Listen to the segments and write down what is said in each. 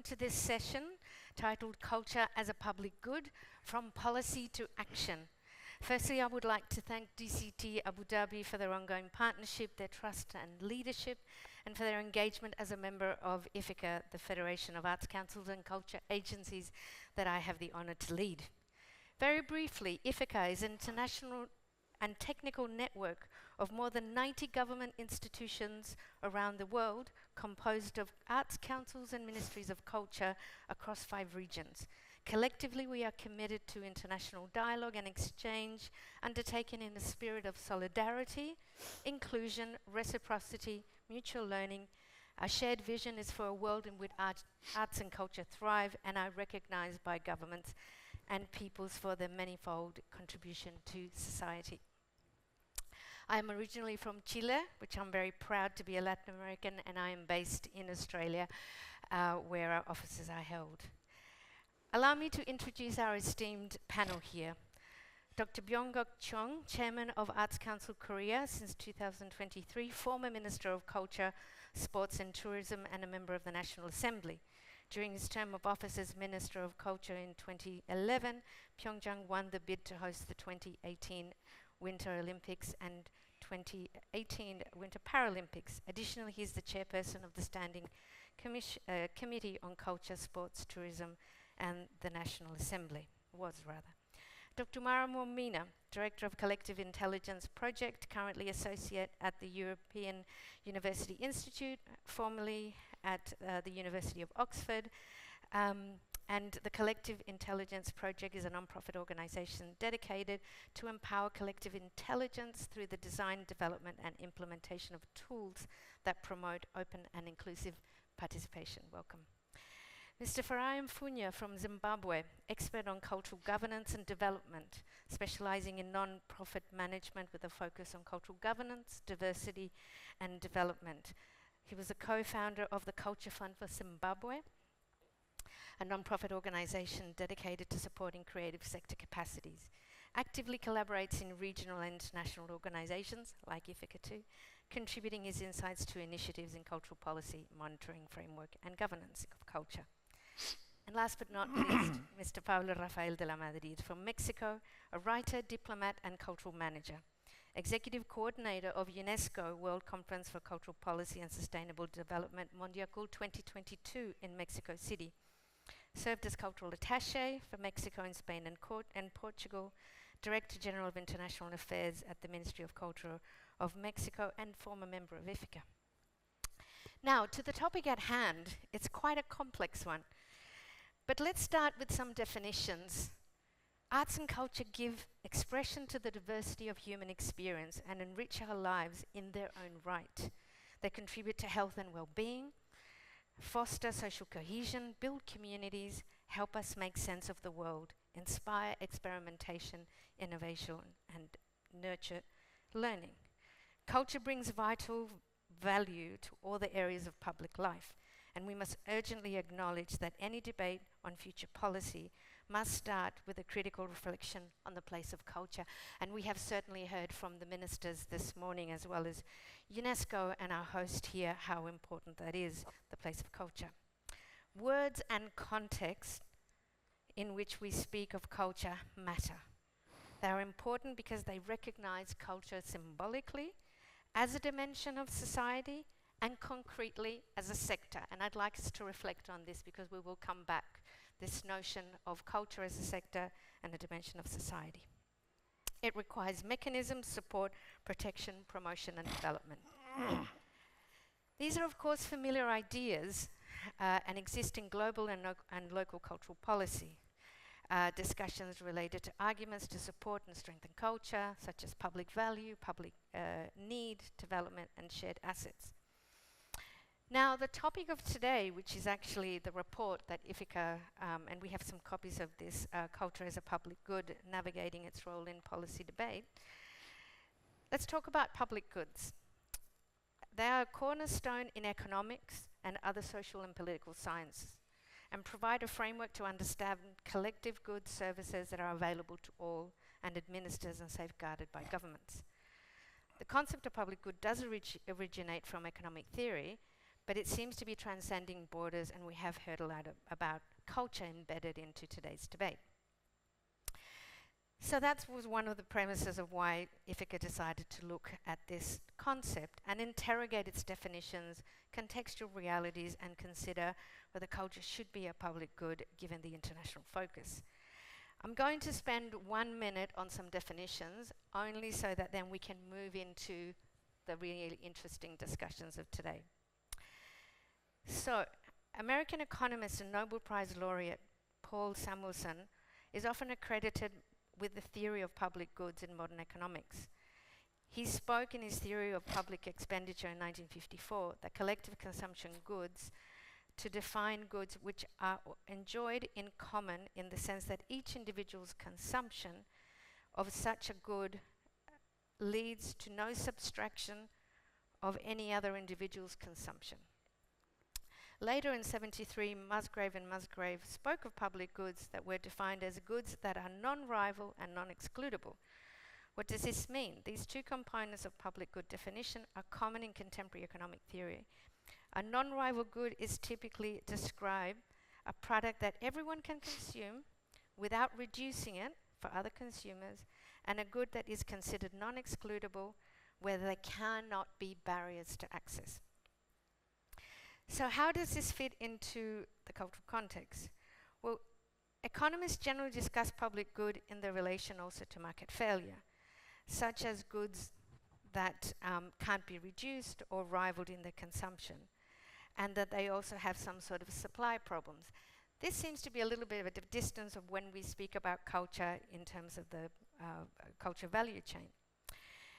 to this session titled Culture as a Public Good, From Policy to Action. Firstly, I would like to thank DCT Abu Dhabi for their ongoing partnership, their trust and leadership, and for their engagement as a member of IFICA, the Federation of Arts Councils and Culture Agencies that I have the honour to lead. Very briefly, IFICA is an international and technical network of more than 90 government institutions around the world, composed of arts councils and ministries of culture across 5 regions. Collectively, we are committed to international dialogue and exchange, undertaken in a spirit of solidarity, inclusion, reciprocity, mutual learning. Our shared vision is for a world in which arts and culture thrive and are recognized by governments and peoples for their manifold contribution to society. I am originally from Chile, which I'm very proud to be a Latin American, and I am based in Australia, where our offices are held. Allow me to introduce our esteemed panel here. Dr. Byung-Guk Chung, Chairman of Arts Council Korea since 2023, former Minister of Culture, Sports and Tourism, and a member of the National Assembly. During his term of office as Minister of Culture in 2011, Pyeongchang won the bid to host the 2018 Winter Olympics and 2018 Winter Paralympics. Additionally, he is the chairperson of the Standing Committee on Culture, Sports, Tourism, and the National Assembly, Dr. Mara Moumina, Director of Collective Intelligence Project, currently Associate at the European University Institute, formerly at the University of Oxford. And the Collective Intelligence Project is a non-profit organization dedicated to empower collective intelligence through the design, development, and implementation of tools that promote open and inclusive participation. Welcome. Mr. Farai Mfunya from Zimbabwe, expert on cultural governance and development, specializing in non-profit management with a focus on cultural governance, diversity, and development. He was a co-founder of the Culture Fund for Zimbabwe, a non-profit organization dedicated to supporting creative sector capacities. Actively collaborates in regional and international organizations like IFICA too, contributing his insights to initiatives in cultural policy, monitoring framework, and governance of culture. And last but not least, Mr. Pablo Rafael de la Madrid from Mexico, a writer, diplomat, and cultural manager. Executive Coordinator of UNESCO World Conference for Cultural Policy and Sustainable Development, Mondiacul 2022 in Mexico City. Served as Cultural Attaché for Mexico and Spain and Portugal, Director General of International Affairs at the Ministry of Culture of Mexico, and former member of IFICA. Now, to the topic at hand, it's quite a complex one. But let's start with some definitions. Arts and culture give expression to the diversity of human experience and enrich our lives in their own right. They contribute to health and well-being, foster social cohesion, build communities, help us make sense of the world, inspire experimentation, innovation, and nurture learning. Culture brings vital value to all the areas of public life, and we must urgently acknowledge that any debate on future policy must start with a critical reflection on the place of culture. And we have certainly heard from the ministers this morning, as well as UNESCO and our host here, how important that is, the place of culture. Words and context in which we speak of culture matter. They are important because they recognize culture symbolically as a dimension of society and concretely as a sector. And I'd like us to reflect on this because we will come back, this notion of culture as a sector and a dimension of society. It requires mechanisms, support, protection, promotion, and development. These are, of course, familiar ideas and exist in global and local cultural policy. Discussions related to arguments to support and strengthen culture, such as public value, public need, development, and shared assets. Now, the topic of today, which is actually the report that IFICA, and we have some copies of this, Culture as a Public Good, Navigating Its Role in Policy Debate. Let's talk about public goods. They are a cornerstone in economics and other social and political sciences, and provide a framework to understand collective goods services that are available to all and administered and safeguarded by governments. The concept of public good does originate from economic theory, but it seems to be transcending borders, and we have heard a lot about culture embedded into today's debate. So that was one of the premises of why Ithaka decided to look at this concept and interrogate its definitions, contextual realities, and consider whether culture should be a public good given the international focus. I'm going to spend 1 minute on some definitions, only so that then we can move into the really interesting discussions of today. So, American economist and Nobel Prize laureate Paul Samuelson is often accredited with the theory of public goods in modern economics. He spoke in his theory of public expenditure in 1954 that collective consumption goods to define goods which are enjoyed in common in the sense that each individual's consumption of such a good leads to no subtraction of any other individual's consumption. Later in 73, Musgrave and Musgrave spoke of public goods that were defined as goods that are non-rival and non-excludable. What does this mean? These two components of public good definition are common in contemporary economic theory. A non-rival good is typically described a product that everyone can consume without reducing it for other consumers, and a good that is considered non-excludable where there cannot be barriers to access. So how does this fit into the cultural context? Well, economists generally discuss public good in their relation also to market failure, such as goods that can't be reduced or rivaled in their consumption, and that they also have some sort of supply problems. This seems to be a little bit of a distance of when we speak about culture in terms of the culture value chain.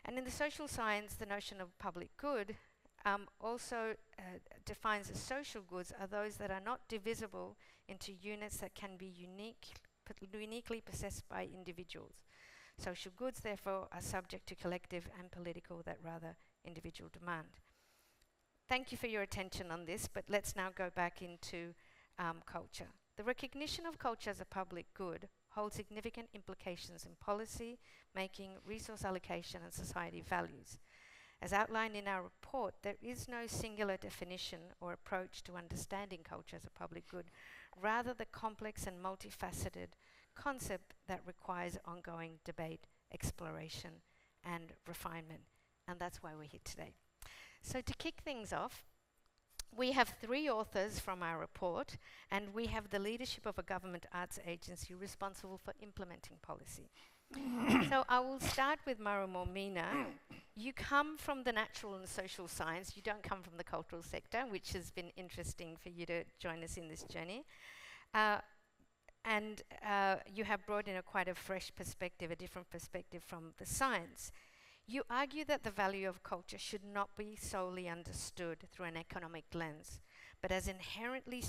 And in the social science, the notion of public good also defines as social goods are those that are not divisible into units that can be uniquely possessed by individuals. Social goods, therefore, are subject to collective and political, that rather individual demand. Thank you for your attention on this, but let's now go back into culture. The recognition of culture as a public good holds significant implications in policy making, resource allocation, and society values. As outlined in our report, there is no singular definition or approach to understanding culture as a public good, rather the complex and multifaceted concept that requires ongoing debate, exploration, and refinement. And that's why we're here today. So to kick things off, we have 3 authors from our report, and we have the leadership of a government arts agency responsible for implementing policy. So I will start with Mauro Mormina. You come from the natural and social science. You don't come from the cultural sector, which has been interesting for you to join us in this journey. And you have brought in quite a fresh perspective, a different perspective from the science. You argue that the value of culture should not be solely understood through an economic lens, but as an inherently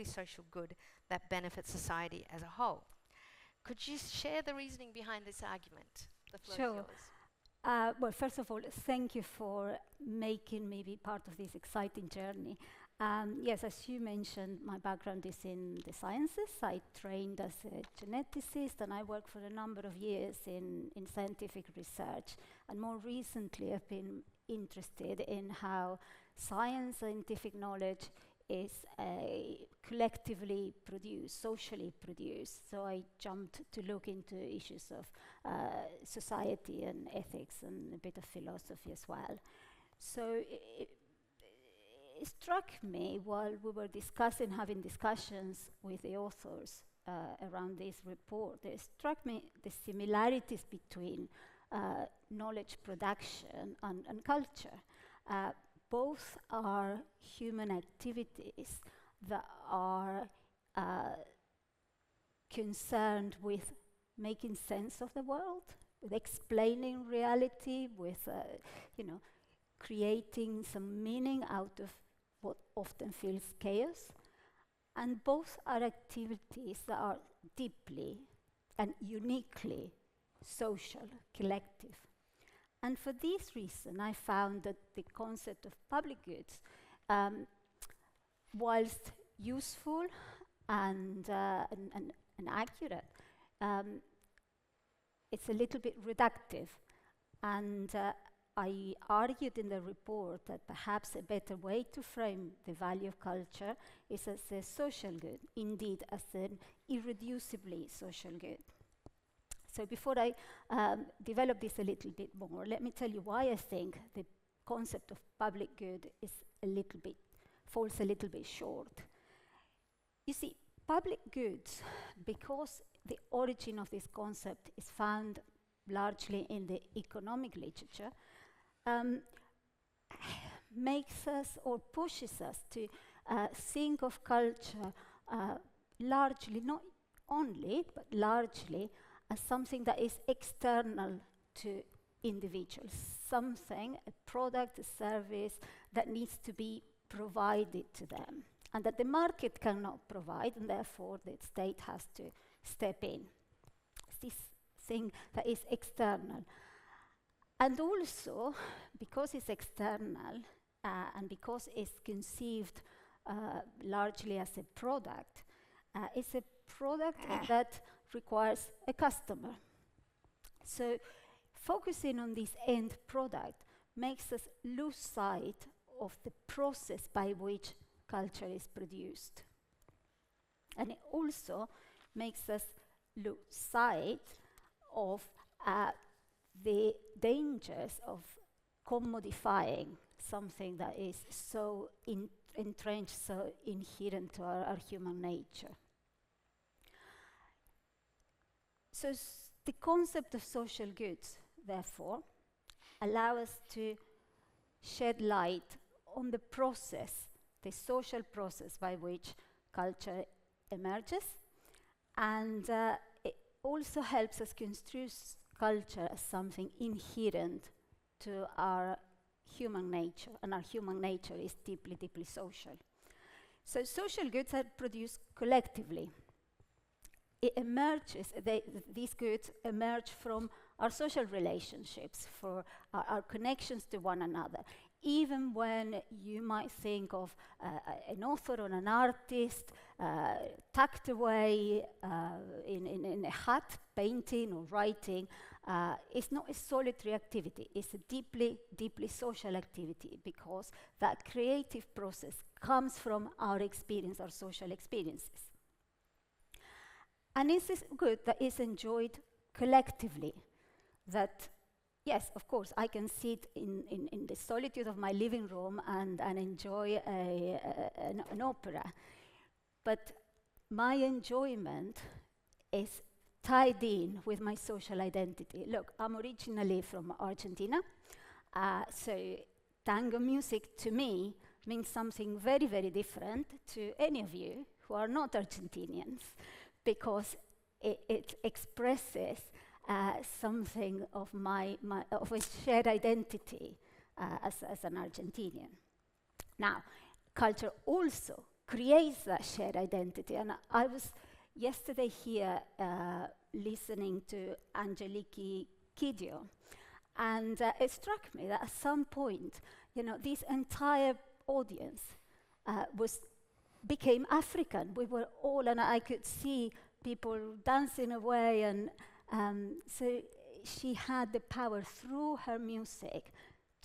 social good that benefits society as a whole. Could you share the reasoning behind this argument? The floor is yours. Well, first of all, thank you for making me be part of this exciting journey. Yes, as you mentioned, my background is in the sciences. I trained as a geneticist, and I worked for a number of years in scientific research. And more recently, I've been interested in how scientific knowledge is collectively produced, socially produced. So I jumped to look into issues of society and ethics and a bit of philosophy as well. So it struck me while we were having discussions with the authors around this report, it struck me the similarities between knowledge production and culture. Both are human activities that are concerned with making sense of the world, with explaining reality, with creating some meaning out of what often feels chaos. And both are activities that are deeply and uniquely social, collective. And for this reason, I found that the concept of public goods, whilst useful and accurate, it's a little bit reductive. And I argued in the report that perhaps a better way to frame the value of culture is as a social good, indeed as an irreducibly social good. So before I develop this a little bit more, let me tell you why I think the concept of public good falls a little bit short. You see, public goods, because the origin of this concept is found largely in the economic literature, makes us or pushes us to think of culture largely, not only, but largely, as something that is external to individuals, something, a product, a service that needs to be provided to them, and that the market cannot provide, and therefore the state has to step in. It's this thing that is external. And also, because it's external and because it's conceived largely as a product, it's a product that requires a customer. So focusing on this end product makes us lose sight of the process by which culture is produced. And it also makes us lose sight of the dangers of commodifying something that is so entrenched, so inherent to our human nature. So the concept of social goods, therefore, allow us to shed light on the process, the social process by which culture emerges, and it also helps us construe culture as something inherent to our human nature, and our human nature is deeply, deeply social. So social goods are produced collectively. It emerges, these goods emerge from our social relationships, for our connections to one another. Even when you might think of an author or an artist tucked away in a hut, painting or writing, it's not a solitary activity, it's a deeply, deeply social activity, because that creative process comes from our experience, our social experiences. And this is good that is enjoyed collectively, that yes, of course, I can sit in the solitude of my living room and enjoy an opera. But my enjoyment is tied in with my social identity. Look, I'm originally from Argentina, so tango music to me means something very, very different to any of you who are not Argentinians, because it expresses something of of a shared identity as an Argentinian. Now, culture also creates that shared identity, and I was yesterday here listening to Angeliki Kidjo, and it struck me that at some point, this entire audience became African. We were all, and I could see people dancing away, and so she had the power through her music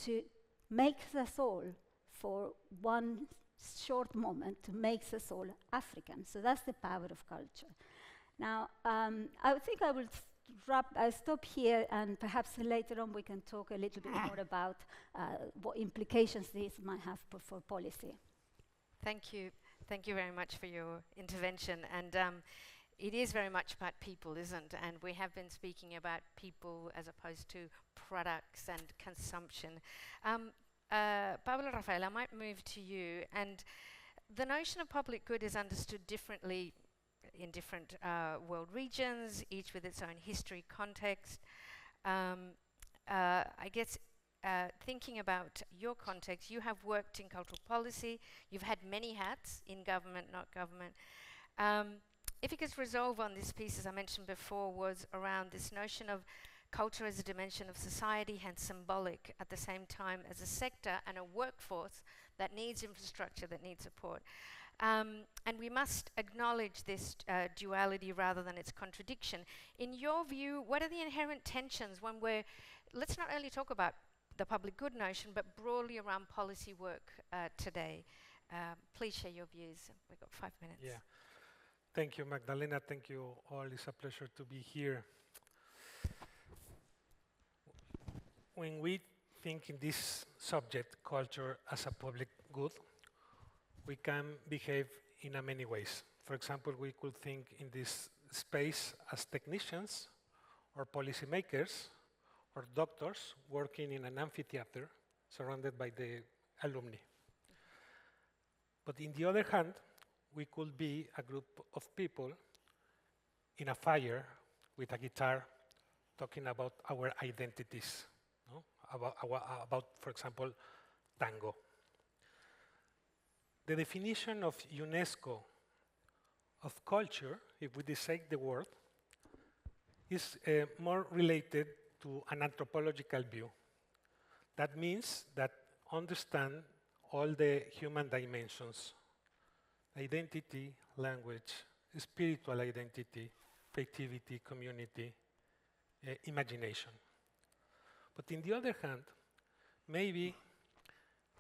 to make us all, for one short moment, to make us all African. So that's the power of culture. Now, I think I will I'll stop here, and perhaps later on we can talk a little bit more about what implications this might have for policy. Thank you. Thank you very much for your intervention. And it is very much about people, isn't it? And we have been speaking about people as opposed to products and consumption. Pablo Rafael, I might move to you. And the notion of public good is understood differently in different world regions, each with its own history, context. I guess thinking about your context, you have worked in cultural policy, you've had many hats in government, not government. If you could resolve on this piece, as I mentioned before, was around this notion of culture as a dimension of society, hence symbolic, at the same time as a sector and a workforce that needs infrastructure, that needs support. And we must acknowledge this duality rather than its contradiction. In your view, what are the inherent tensions when let's not only talk about the public good notion, but broadly around policy work today. Please share your views. We've got 5 minutes. Yeah. Thank you, Magdalena. Thank you all. It's a pleasure to be here. When we think in this subject, culture as a public good, we can behave in many ways. For example, we could think in this space as technicians or policymakers or doctors working in an amphitheater surrounded by the alumni. But in the other hand, we could be a group of people in a fire with a guitar talking about our identities, no? About, for example, tango. The definition of UNESCO of culture, if we dissect the word, is more related to an anthropological view. That means that understand all the human dimensions: identity, language, spiritual identity, creativity, community, imagination. But on the other hand, maybe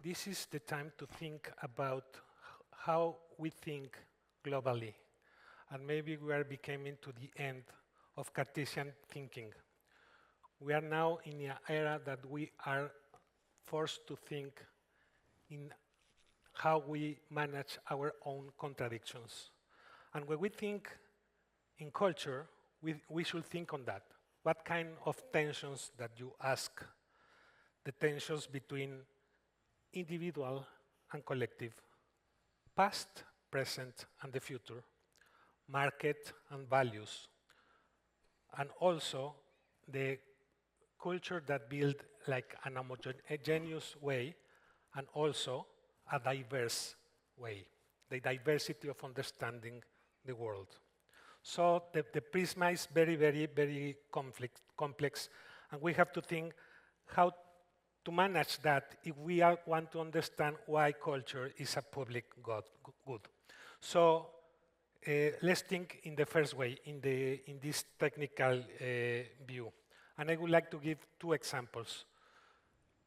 this is the time to think about how we think globally. And maybe we are becoming to the end of Cartesian thinking. We are now in an era that we are forced to think in how we manage our own contradictions. And when we think in culture, we should think on that. What kind of tensions that you ask? The tensions between individual and collective, past, present, and the future, market and values, and also the culture that build like an homogeneous way and also a diverse way, the diversity of understanding the world. So the prisma is very, very, very complex, and we have to think how to manage that if we want to understand why culture is a public good. So let's think in the first way, in this technical view. And I would like to give 2 examples.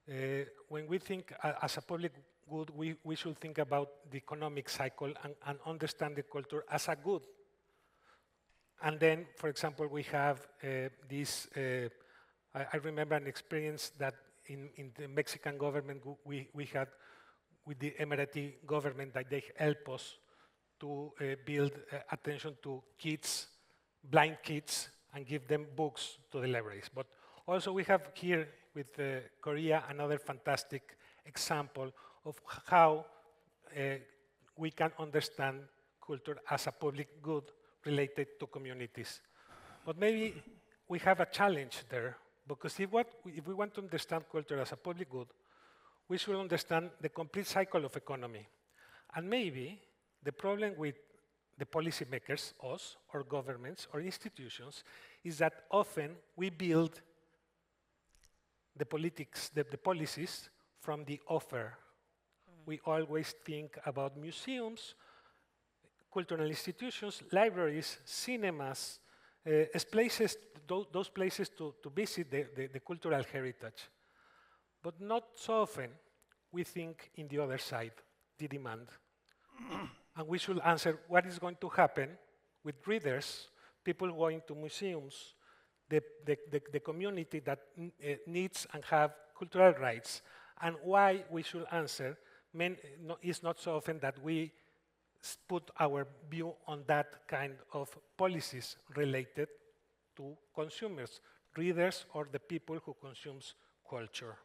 When we think as a public good, we should think about the economic cycle and understand the culture as a good. And then, for example, we have this, I remember an experience that in the Mexican government we had with the Emirati government, that they help us to build attention to kids, blind kids, and give them books to the libraries. But also we have here with Korea another fantastic example of how we can understand culture as a public good related to communities. But maybe we have a challenge there, because if we want to understand culture as a public good, we should understand the complete cycle of economy. And maybe the problem with the policymakers, us, or governments, or institutions, is that often we build the policies from the offer. We always think about museums, cultural institutions, libraries, cinemas, as places, those places to visit the cultural heritage. But not so often we think in the other side, the demand. And we should answer what is going to happen with readers, people going to museums, the community that needs and have cultural rights, and why we should answer is not so often that we put our view on that kind of policies related to consumers, readers, or the people who consumes culture.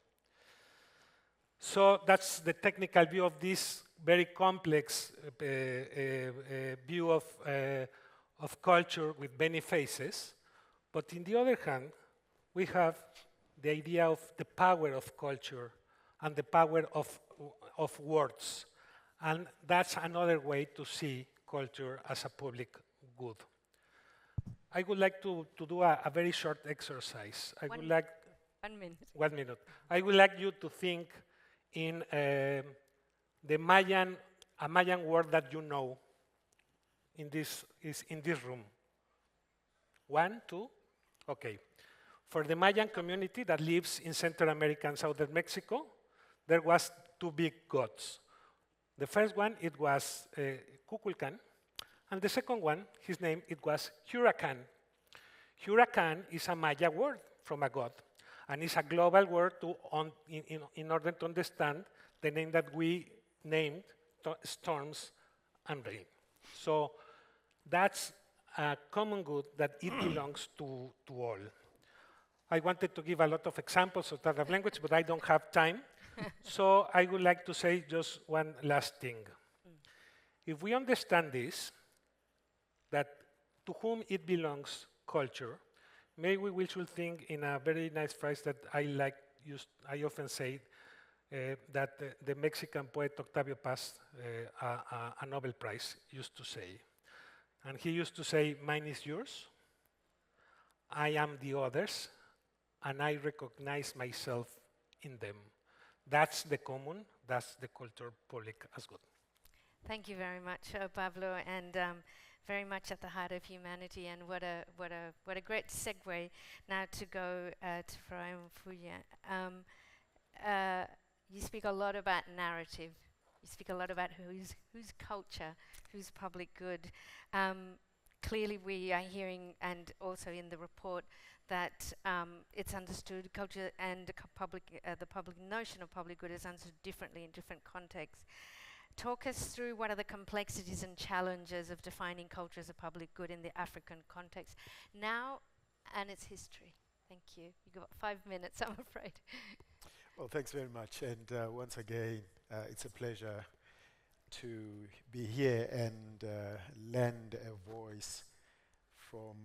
So that's the technical view of this very complex view of culture with many faces. But on the other hand, we have the idea of the power of culture and the power of words. And that's another way to see culture as a public good. I would like to do a very short exercise. I would like 1 minute. 1 minute. I would like you to think in a Mayan word that you know in this room. 1, 2, okay. For the Mayan community that lives in Central America and southern Mexico, there was two big gods. The first one, it was Kukulkan, and the second one, his name, it was Huracan. Huracan is a Maya word from a god, and it's a global word in order to understand the name that we named storms and rain. So that's a common good that it belongs to all. I wanted to give a lot of examples of Tagalog language, but I don't have time. So I would like to say just one last thing. If we understand this, that to whom it belongs culture, maybe we should think in a very nice phrase that I often say, that the Mexican poet Octavio Paz, a Nobel Prize, used to say. And he used to say, mine is yours, I am the others, and I recognize myself in them. That's the common, that's the culture public as good. Thank you very much, Pablo, and very much at the heart of humanity. And what a great segue now to go to Faraon Fuya. You speak a lot about narrative. You speak a lot about whose culture, whose public good. Clearly, we are hearing, and also in the report, that it's understood culture and the public notion of public good is understood differently in different contexts. Talk us through what are the complexities and challenges of defining culture as a public good in the African context now and its history. Thank you. You've got 5 minutes, I'm afraid. Well, thanks very much. And once again, it's a pleasure to be here and lend a voice from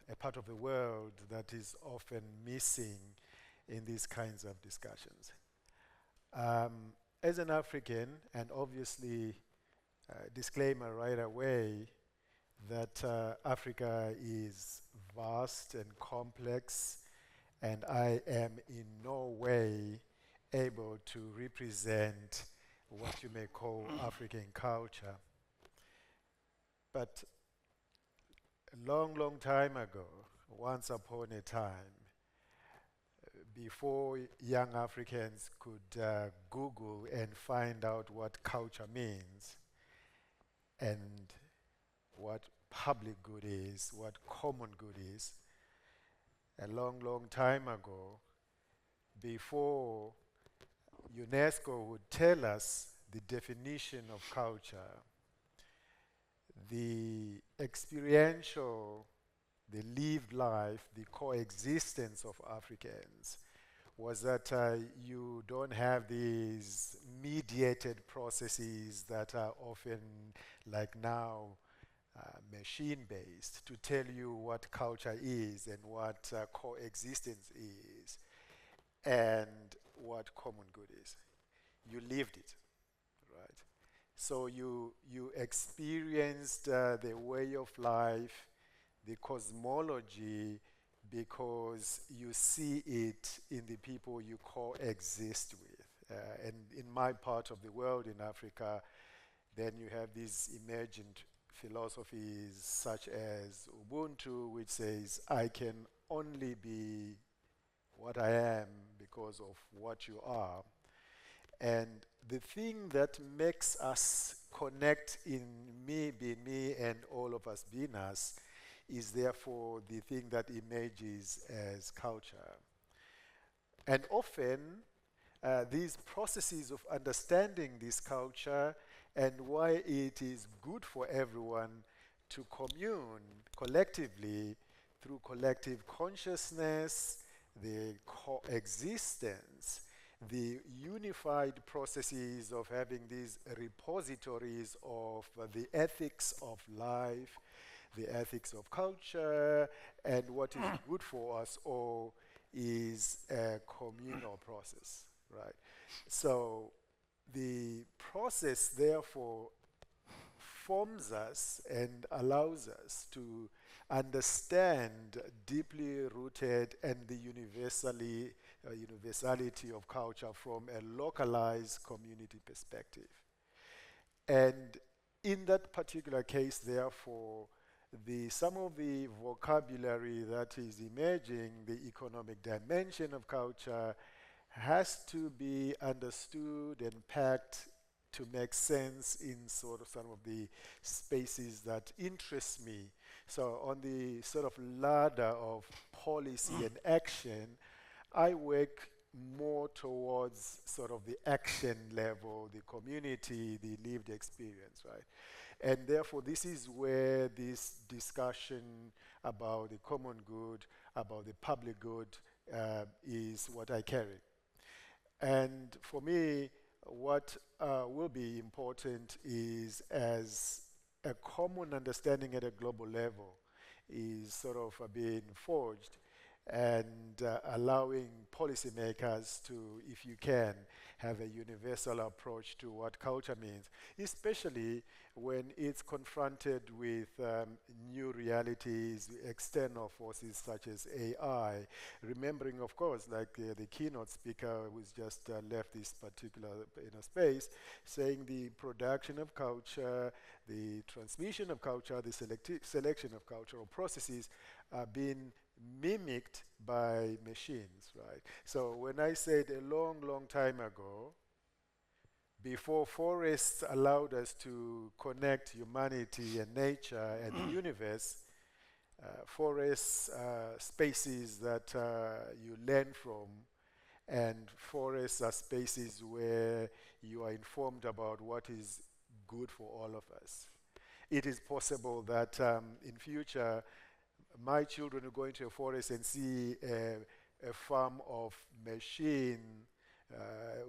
a part of the world that is often missing in these kinds of discussions. As an African, and obviously, disclaimer right away, that Africa is vast and complex, and I am in no way able to represent what you may call African culture. But a long, long time ago, once upon a time, before young Africans could Google and find out what culture means and what public good is, what common good is, a long, long time ago, before UNESCO would tell us the definition of culture, the experiential, the lived life, the coexistence of Africans was that you don't have these mediated processes that are often, like now, machine-based to tell you what culture is and what coexistence is and what common good is. You lived it, right? So you experienced the way of life, the cosmology, because you see it in the people you coexist with. And in my part of the world, in Africa, then you have these emergent philosophies such as Ubuntu, which says, I can only be what I am because of what you are. And the thing that makes us connect in me being me and all of us being us is therefore the thing that emerges as culture. And often, these processes of understanding this culture and why it is good for everyone to commune collectively through collective consciousness, the coexistence, the unified processes of having these repositories of the ethics of life, the ethics of culture, and what is good for us all is a communal process, right? So the process, therefore, forms us and allows us to understand deeply rooted and the universality of culture from a localized community perspective. And in that particular case, therefore, some of the vocabulary that is emerging, the economic dimension of culture, has to be understood and packed to make sense in sort of some of the spaces that interest me. So on the sort of ladder of policy and action, I work more towards sort of the action level, the community, the lived experience, right? And therefore, this is where this discussion about the common good, about the public good, is what I carry. And for me, what will be important is, as a common understanding at a global level is sort of being forged, and allowing policymakers to, if you can, have a universal approach to what culture means, especially when it's confronted with new realities, external forces such as AI. Remembering, of course, like the keynote speaker who's just left this particular space, saying the production of culture, the transmission of culture, the selection of cultural processes are being mimicked by machines, right? So when I said a long, long time ago, before forests allowed us to connect humanity and nature and the universe, forests are spaces that you learn from, and forests are spaces where you are informed about what is good for all of us. It is possible that in future, my children will go into a forest and see a farm of machine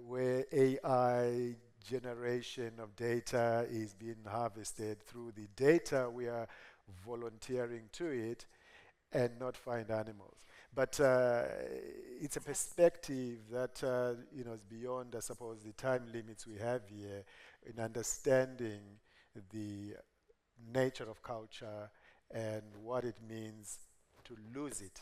where AI generation of data is being harvested through the data we are volunteering to it, and not find animals. But it's a perspective that is beyond, I suppose, the time limits we have here in understanding the nature of culture and what it means to lose it.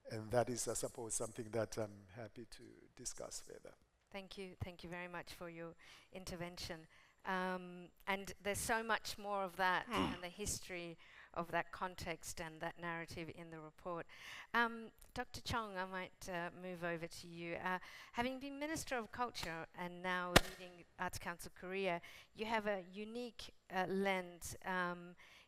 And that is, I suppose, something that I'm happy to discuss further. Thank you very much for your intervention. And there's so much more of that and the history of that context and that narrative in the report. Dr. Chong, I might move over to you. Having been Minister of Culture and now leading Arts Council Korea, you have a unique lens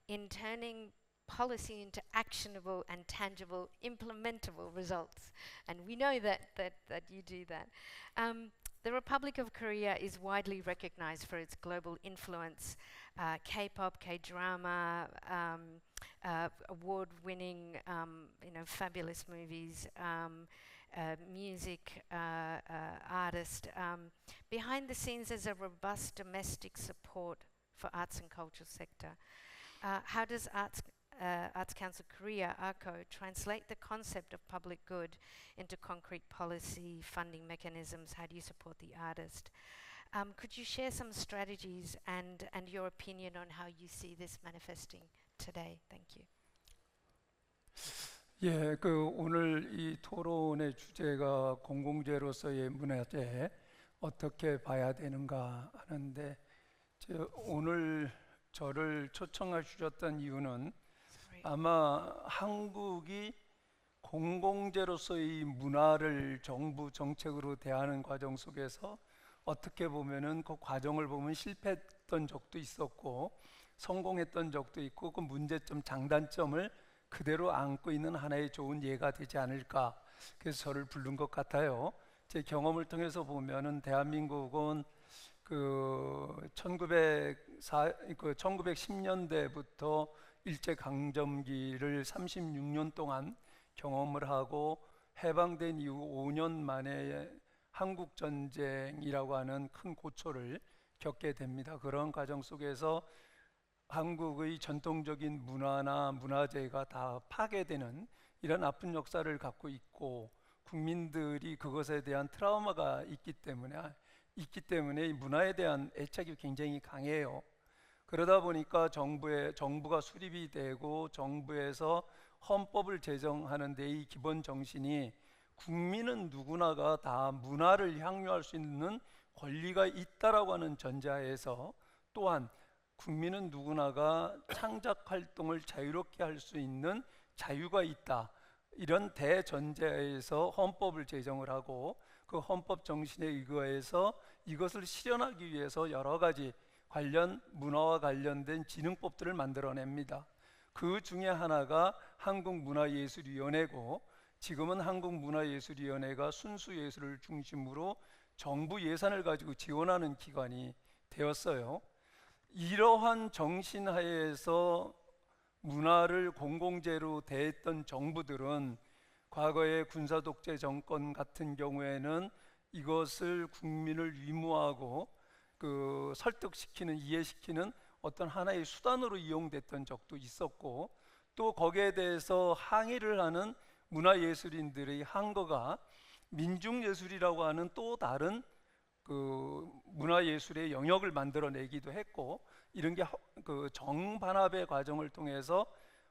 in turning policy into actionable and tangible, implementable results. And we know that you do that. The Republic of Korea is widely recognized for its global influence. K-pop, K-drama, award-winning, fabulous movies, music, artist. Behind the scenes, there's a robust domestic support for arts and culture sector. How does Arts Council Korea, ARCO, translate the concept of public good into concrete policy funding mechanisms? How do you support the artist? Could you share some strategies and your opinion on how you see this manifesting today? Thank you. 예, 오늘 이 토론의 주제가 공공재로서의 문화재 어떻게 봐야 되는가 하는데, 오늘 저를 초청해 주셨던 이유는 아마 한국이 공공재로서의 문화를 정부 정책으로 대하는 과정 속에서 어떻게 보면은 그 과정을 보면 실패했던 적도 있었고 성공했던 적도 있고, 그 문제점, 장단점을 그대로 안고 있는 하나의 좋은 예가 되지 않을까, 그래서 저를 부른 것 같아요. 제 경험을 통해서 보면은 대한민국은 1910년대부터 일제강점기를 36년 동안 경험을 하고, 해방된 이후 5년 만에 한국전쟁이라고 하는 큰 고초를 겪게 됩니다. 그런 과정 속에서 한국의 전통적인 문화나 문화재가 다 파괴되는 이런 아픈 역사를 갖고 있고, 국민들이 그것에 대한 트라우마가 있기 때문에 이 문화에 대한 애착이 굉장히 강해요. 그러다 보니까 정부가 수립이 되고 정부에서 헌법을 제정하는 데 이 기본 정신이 국민은 누구나가 다 문화를 향유할 수 있는 권리가 있다라고 하는 전제하에서, 또한 국민은 누구나가 창작 활동을 자유롭게 할 수 있는 자유가 있다. 이런 대전제에서 헌법을 제정을 하고 그 헌법 정신에 의거해서 이것을 실현하기 위해서 여러 가지 관련 문화와 관련된 진흥법들을 만들어냅니다. 그 중에 하나가 한국문화예술위원회고 지금은 한국문화예술위원회가 순수예술을 중심으로 정부 예산을 가지고 지원하는 기관이 되었어요. 이러한 정신 하에서 문화를 공공재로 대했던 정부들은 과거의 군사독재 정권 같은 경우에는 이것을 국민을 위무하고 설득시키는, 이해시키는 어떤 하나의 수단으로 이용됐던 적도 있었고, 또 거기에 대해서 항의를 하는 문화예술인들의 항거가 민중예술이라고 하는 또 다른 문화예술의 영역을 만들어내기도 했고, 이런 게 정반합의 과정을 통해서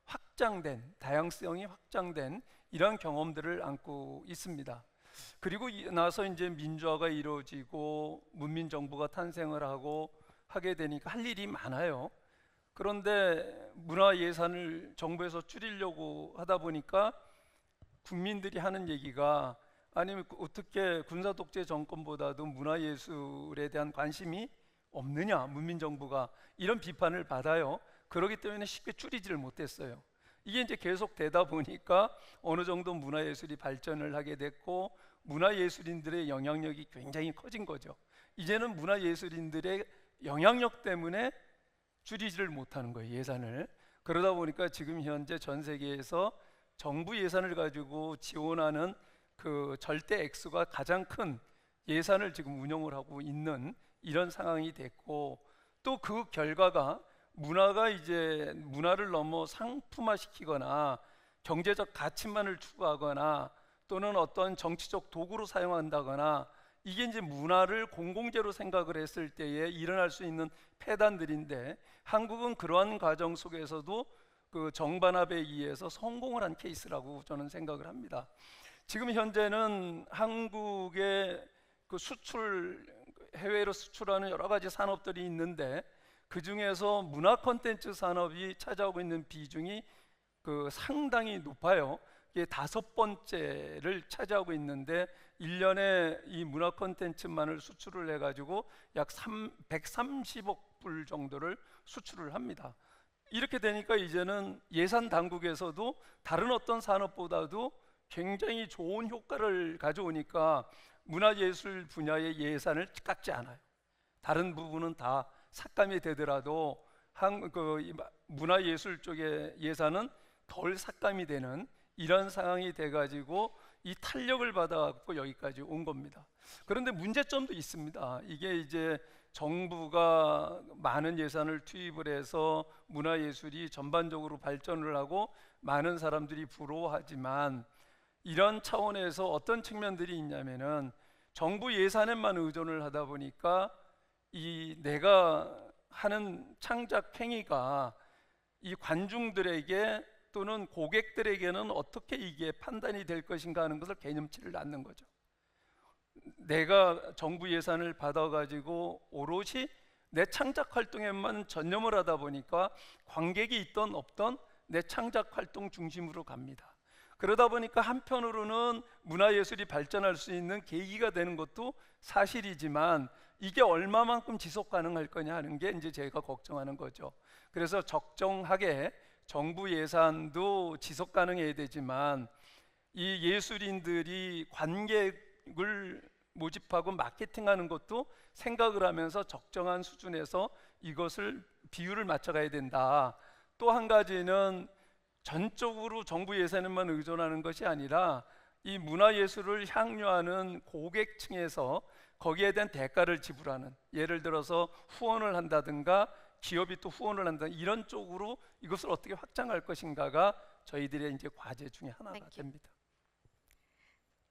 확장된, 다양성이 확장된 이런 경험들을 안고 있습니다. 그리고 나서 이제 민주화가 이루어지고 문민정부가 탄생을 하게 되니까 할 일이 많아요. 그런데 문화예산을 정부에서 줄이려고 하다 보니까 국민들이 하는 얘기가, 아니면 어떻게 군사독재 정권보다도 문화예술에 대한 관심이 없느냐, 문민정부가, 이런 비판을 받아요. 그렇기 때문에 쉽게 줄이지를 못했어요. 이게 이제 계속 되다 보니까 어느 정도 문화예술이 발전을 하게 됐고 문화예술인들의 영향력이 굉장히 커진 거죠. 이제는 문화예술인들의 영향력 때문에 줄이지를 못하는 거예요, 예산을. 그러다 보니까 지금 현재 전 세계에서 정부 예산을 가지고 지원하는 그 절대 액수가 가장 큰 예산을 지금 운영을 하고 있는 이런 상황이 됐고, 또 그 결과가 문화가 이제 문화를 넘어 상품화시키거나 경제적 가치만을 추구하거나 또는 어떤 정치적 도구로 사용한다거나, 이게 이제 문화를 공공재로 생각을 했을 때에 일어날 수 있는 폐단들인데, 한국은 그러한 과정 속에서도 그 정반합에 의해서 성공을 한 케이스라고 저는 생각을 합니다. 지금 현재는 한국의 그 해외로 수출하는 여러 가지 산업들이 있는데, 그 중에서 문화 콘텐츠 산업이 차지하고 있는 비중이 상당히 높아요. 이게 5번째를 차지하고 있는데 1년에 이 문화 콘텐츠만을 수출을 해가지고 약 130억 불 정도를 수출을 합니다. 이렇게 되니까 이제는 예산 당국에서도 다른 어떤 산업보다도 굉장히 좋은 효과를 가져오니까 문화예술 분야의 예산을 깎지 않아요. 다른 부분은 다 삭감이 되더라도 문화예술 쪽의 예산은 덜 삭감이 되는 이런 상황이 돼가지고 이 탄력을 받아갖고 여기까지 온 겁니다. 그런데 문제점도 있습니다. 이게 이제 정부가 많은 예산을 투입을 해서 문화예술이 전반적으로 발전을 하고 많은 사람들이 부러워하지만, 이런 차원에서 어떤 측면들이 있냐면은 정부 예산에만 의존을 하다 보니까 이 내가 하는 창작 행위가 이 관중들에게 또는 고객들에게는 어떻게 이게 판단이 될 것인가 하는 것을 개념치를 않는 거죠. 내가 정부 예산을 받아가지고 오롯이 내 창작 활동에만 전념을 하다 보니까 관객이 있던 없던 내 창작 활동 중심으로 갑니다. 그러다 보니까 한편으로는 문화예술이 발전할 수 있는 계기가 되는 것도 사실이지만, 이게 얼마만큼 지속 가능할 거냐 하는 게 이제 제가 걱정하는 거죠. 그래서 적정하게 정부 예산도 지속 가능해야 되지만, 이 예술인들이 관객을 모집하고 마케팅하는 것도 생각을 하면서 적정한 수준에서 이것을 비율을 맞춰가야 된다. 또 한 가지는 전적으로 정부 예산에만 의존하는 것이 아니라 이 문화예술을 향유하는 고객층에서 거기에 대한 대가를 지불하는, 예를 들어서 후원을 한다든가 기업이 또 후원을 한다, 이런 쪽으로 이것을 어떻게 확장할 것인가가 저희들의 이제 과제 중에 하나가 됩니다.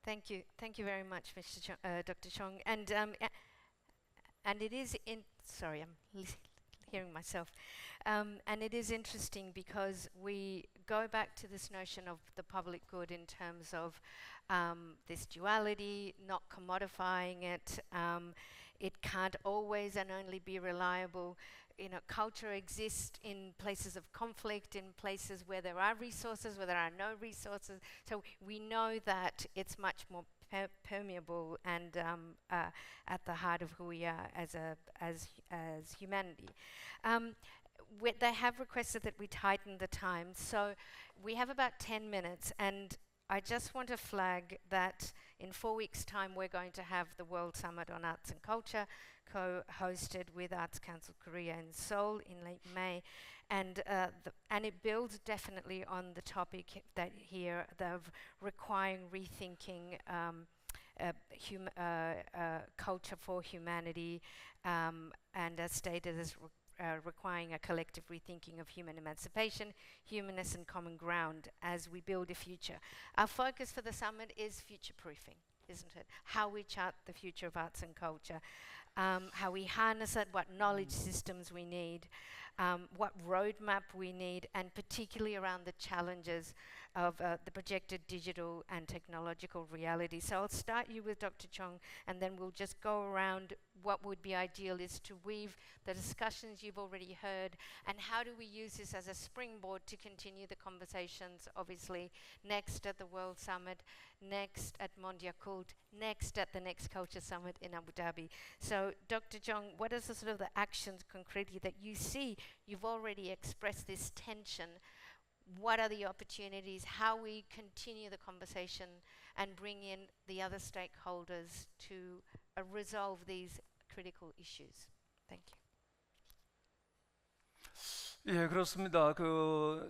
Thank you very much, Dr. Chong. And it is sorry, I'm hearing myself. And it is interesting because we go back to this notion of the public good in terms of this duality, not commodifying it, it can't always and only be reliable. You know, culture exists in places of conflict, in places where there are resources, where there are no resources. So we know that it's much more permeable and at the heart of who we are as humanity. They have requested that we tighten the time, so we have about 10 minutes, and I just want to flag that in 4 weeks' time we're going to have the World Summit on Arts and Culture, co-hosted with Arts Council Korea in Seoul in late May, and it builds definitely on the topic that here of requiring rethinking culture for humanity, and as stated as requiring a collective rethinking of human emancipation, humanness and common ground as we build a future. Our focus for the summit is future proofing, isn't it? How we chart the future of arts and culture, how we harness it, what knowledge systems we need, what roadmap we need, and particularly around the challenges of the projected digital and technological reality. So I'll start you with Dr. Chong, and then we'll just go around. What would be ideal is to weave the discussions you've already heard, and how do we use this as a springboard to continue the conversations, obviously, next at the World Summit, next at Mondia Cult, next at the next Culture Summit in Abu Dhabi. So Dr. Chong, what are the sort of the actions concretely that you see? You've already expressed this tension. What are the opportunities, how we continue the conversation and bring in the other stakeholders to resolve these critical issues. Thank you. 예, 그렇습니다.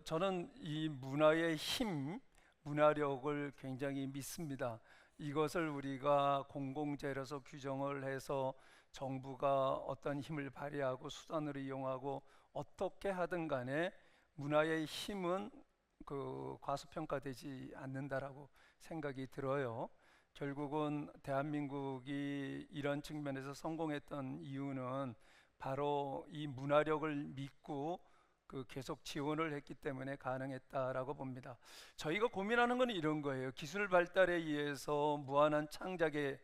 저는 이 문화의 힘, 문화력을 굉장히 믿습니다. 이것을 우리가 공공재로서 규정을 해서 정부가 어떤 힘을 발휘하고 수단으로 이용하고 어떻게 하든 간에 문화의 힘은 과소평가되지 않는다라고 생각이 들어요. 결국은 대한민국이 이런 측면에서 성공했던 이유는 바로 이 문화력을 믿고 계속 지원을 했기 때문에 가능했다라고 봅니다. 저희가 고민하는 건 이런 거예요. 기술 발달에 의해서 무한한 창작의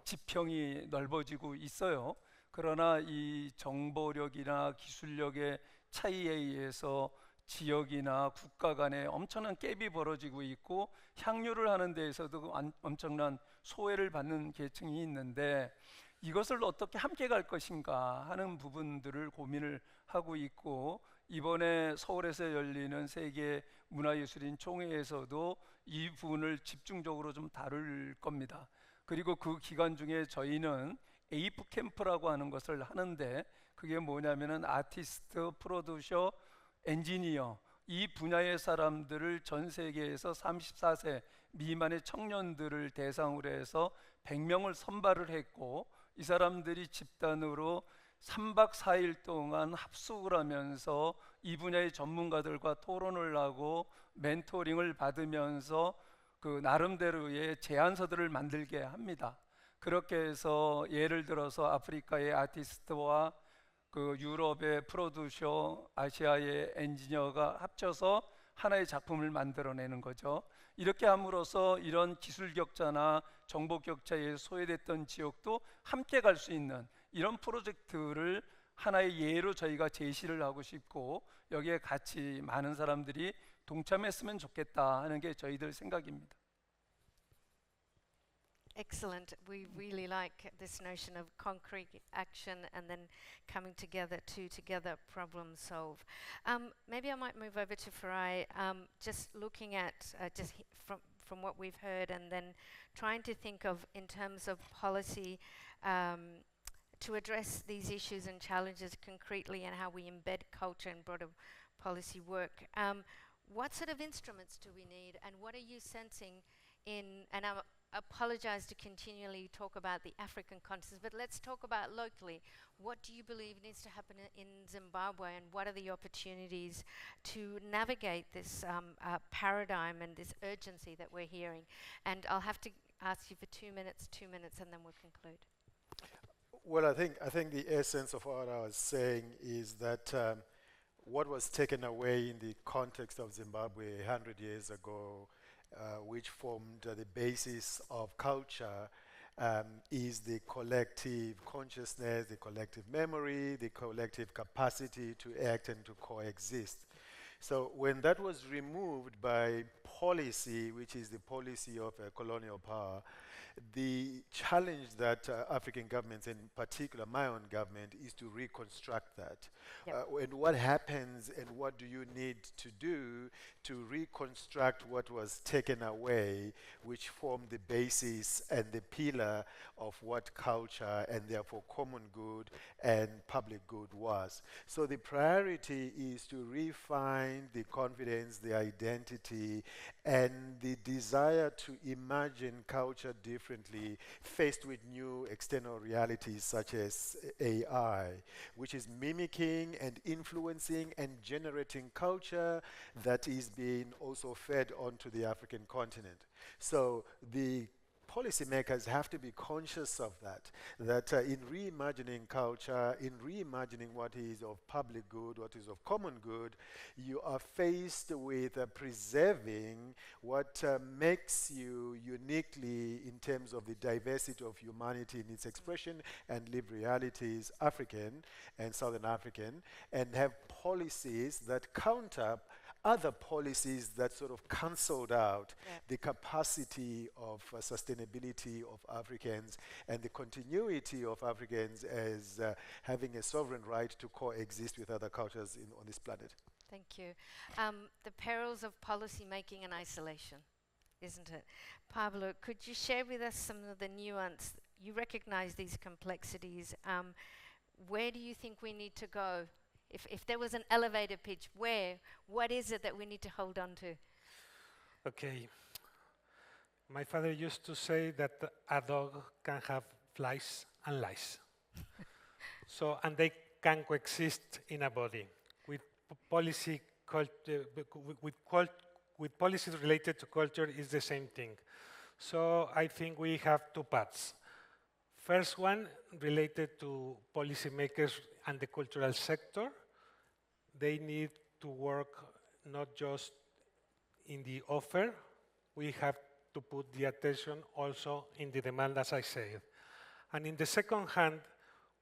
지평이 넓어지고 있어요. 그러나 이 정보력이나 기술력의 차이에 의해서 지역이나 국가 간에 엄청난 갭이 벌어지고 있고, 향유를 하는 데에서도 엄청난 소외를 받는 계층이 있는데, 이것을 어떻게 함께 갈 것인가 하는 부분들을 고민을 하고 있고, 이번에 서울에서 열리는 세계 문화예술인 총회에서도 이 부분을 집중적으로 좀 다룰 겁니다. 그리고 그 기간 중에 저희는 에이프 캠프라고 하는 것을 하는데, 그게 뭐냐면은 아티스트, 프로듀서, 엔지니어, 이 분야의 사람들을 전 세계에서 34세 미만의 청년들을 대상으로 해서 100명을 선발을 했고, 이 사람들이 집단으로 3박 4일 동안 합숙을 하면서 이 분야의 전문가들과 토론을 하고 멘토링을 받으면서 나름대로의 제안서들을 만들게 합니다. 그렇게 해서 예를 들어서 아프리카의 아티스트와 유럽의 프로듀서, 아시아의 엔지니어가 합쳐서 하나의 작품을 만들어내는 거죠. 이렇게 함으로써 이런 기술 격차나 정보 격차에 소외됐던 지역도 함께 갈 수 있는 이런 프로젝트를 하나의 예로 저희가 제시를 하고 싶고, 여기에 같이 많은 사람들이 동참했으면 좋겠다 하는 게 저희들 생각입니다. Excellent. We really like this notion of concrete action and then coming together to together problem solve. Maybe I might move over to Farai, just looking at from what we've heard, and then trying to think of in terms of policy to address these issues and challenges concretely, and how we embed culture in broader policy work. What sort of instruments do we need, and what are you sensing in, and I apologize to continually talk about the African continent, but let's talk about locally. What do you believe needs to happen in Zimbabwe, and what are the opportunities to navigate this paradigm and this urgency that we're hearing? And I'll have to ask you for 2 minutes, and then we'll conclude. Well, I think the essence of what I was saying is that what was taken away in the context of Zimbabwe 100 years ago, which formed the basis of culture, is the collective consciousness, the collective memory, the collective capacity to act and to coexist. So when that was removed by policy, which is the policy of colonial power, the challenge that African governments, in particular my own government, is to reconstruct that. Yep. And what happens and what do you need to do to reconstruct what was taken away, which formed the basis and the pillar of what culture and therefore common good and public good was. So the priority is to refine the confidence, the identity, and the desire to imagine culture differently faced with new external realities such as AI, which is mimicking and influencing and generating culture that is being also fed onto the African continent. So the policymakers have to be conscious of that in reimagining culture, in reimagining what is of public good, what is of common good, you are faced with preserving what makes you uniquely, in terms of the diversity of humanity in its expression and lived realities, African and Southern African, and have policies that counter other policies that sort of cancelled out the capacity of sustainability of Africans and the continuity of Africans as having a sovereign right to coexist with other cultures on this planet. Thank you. The perils of policy making in isolation, isn't it? Pablo, could you share with us some of the nuance? You recognize these complexities. Where do you think we need to go? If there was an elevator pitch, what is it that we need to hold on to? Okay. My father used to say that a dog can have flies and lice. So, and they can coexist in a body. With policy, with policies related to culture is the same thing. So I think we have two paths. First one related to policymakers and the cultural sector. They need to work not just in the offer, we have to put the attention also in the demand, as I said. And in the second hand,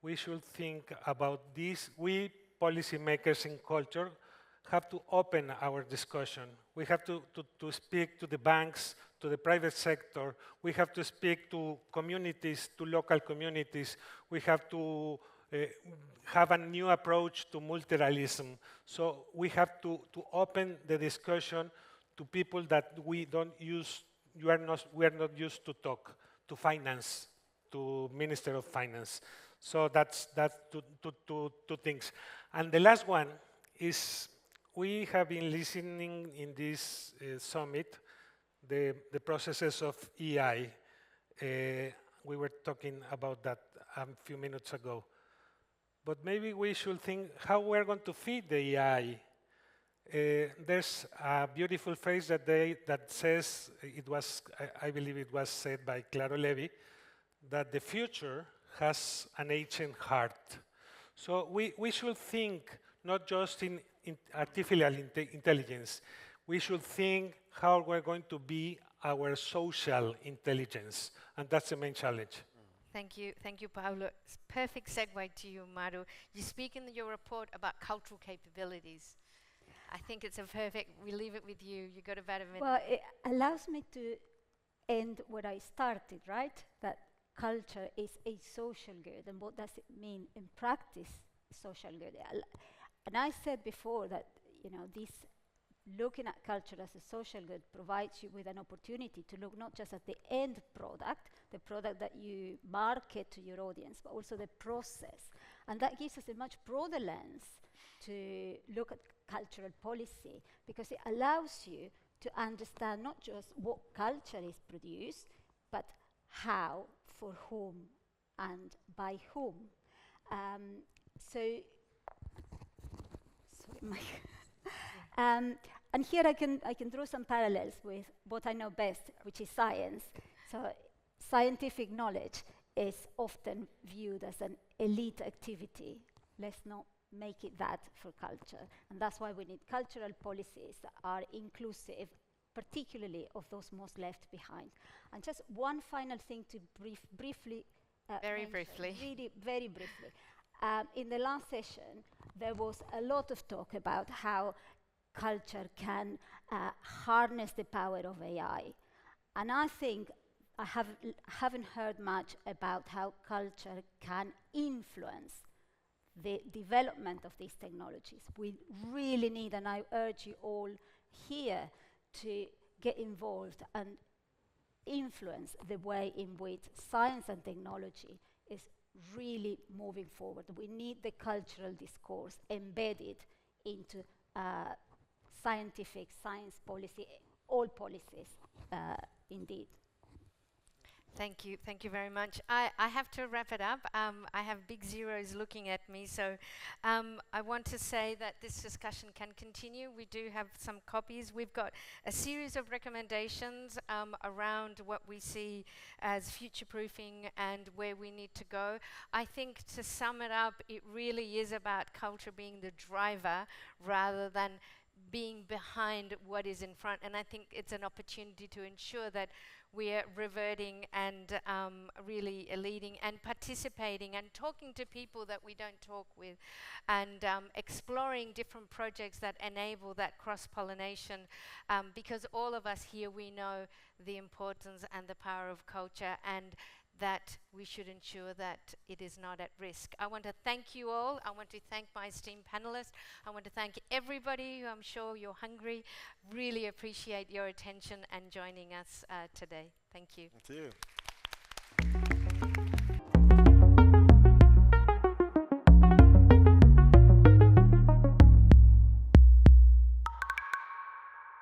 we should think about this. We policymakers in culture have to open our discussion. We have to speak to the banks, to the private sector. We have to speak to communities, to local communities. We have to have a new approach to multilateralism. So we have to open the discussion to people that we are not used to talk, to finance, to Minister of Finance. So that's two things. And the last one is, we have been listening in this summit, the processes of EI. We were talking about that a few minutes ago. But maybe we should think how we're going to feed the AI. There's a beautiful phrase that says, I believe it was said by Claro Levy, that the future has an ancient heart. So we should think not just in artificial intelligence. We should think how we're going to be our social intelligence. And that's the main challenge. Thank you, Pablo. It's perfect segue to you, Maru. You speak in your report about cultural capabilities. I think it's a perfect, we leave it with you. You got about a minute. Well, it allows me to end what I started, right? That culture is a social good, and what does it mean in practice, social good? And I said before that, this looking at culture as a social good provides you with an opportunity to look not just at the end product, the product that you market to your audience, but also the process. And that gives us a much broader lens to look at cultural policy, because it allows you to understand not just what culture is produced, but how, for whom, and by whom. And here I can draw some parallels with what I know best, which is science. So scientific knowledge is often viewed as an elite activity. Let's not make it that for culture. And that's why we need cultural policies that are inclusive particularly of those most left behind. And just one final thing to briefly Very mention, briefly. really very briefly. In the last session, there was a lot of talk about how culture can harness the power of AI. And I think I haven't heard much about how culture can influence the development of these technologies. We really need, and I urge you all here to get involved and influence the way in which science and technology is really moving forward. We need the cultural discourse embedded into science policy, all policies, indeed. Thank you very much. I have to wrap it up. I have big zeros looking at me, so I want to say that this discussion can continue. We do have some copies. We've got a series of recommendations around what we see as future-proofing and where we need to go. I think to sum it up, it really is about culture being the driver rather than being behind what is in front. And I think it's an opportunity to ensure that we're reverting and really leading and participating and talking to people that we don't talk with, and exploring different projects that enable that cross-pollination, because all of us here, we know the importance and the power of culture, and that we should ensure that it is not at risk. I want to thank you all. I want to thank my esteemed panelists. I want to thank everybody who, I'm sure you're hungry. Really appreciate your attention and joining us today. Thank you. Thank you.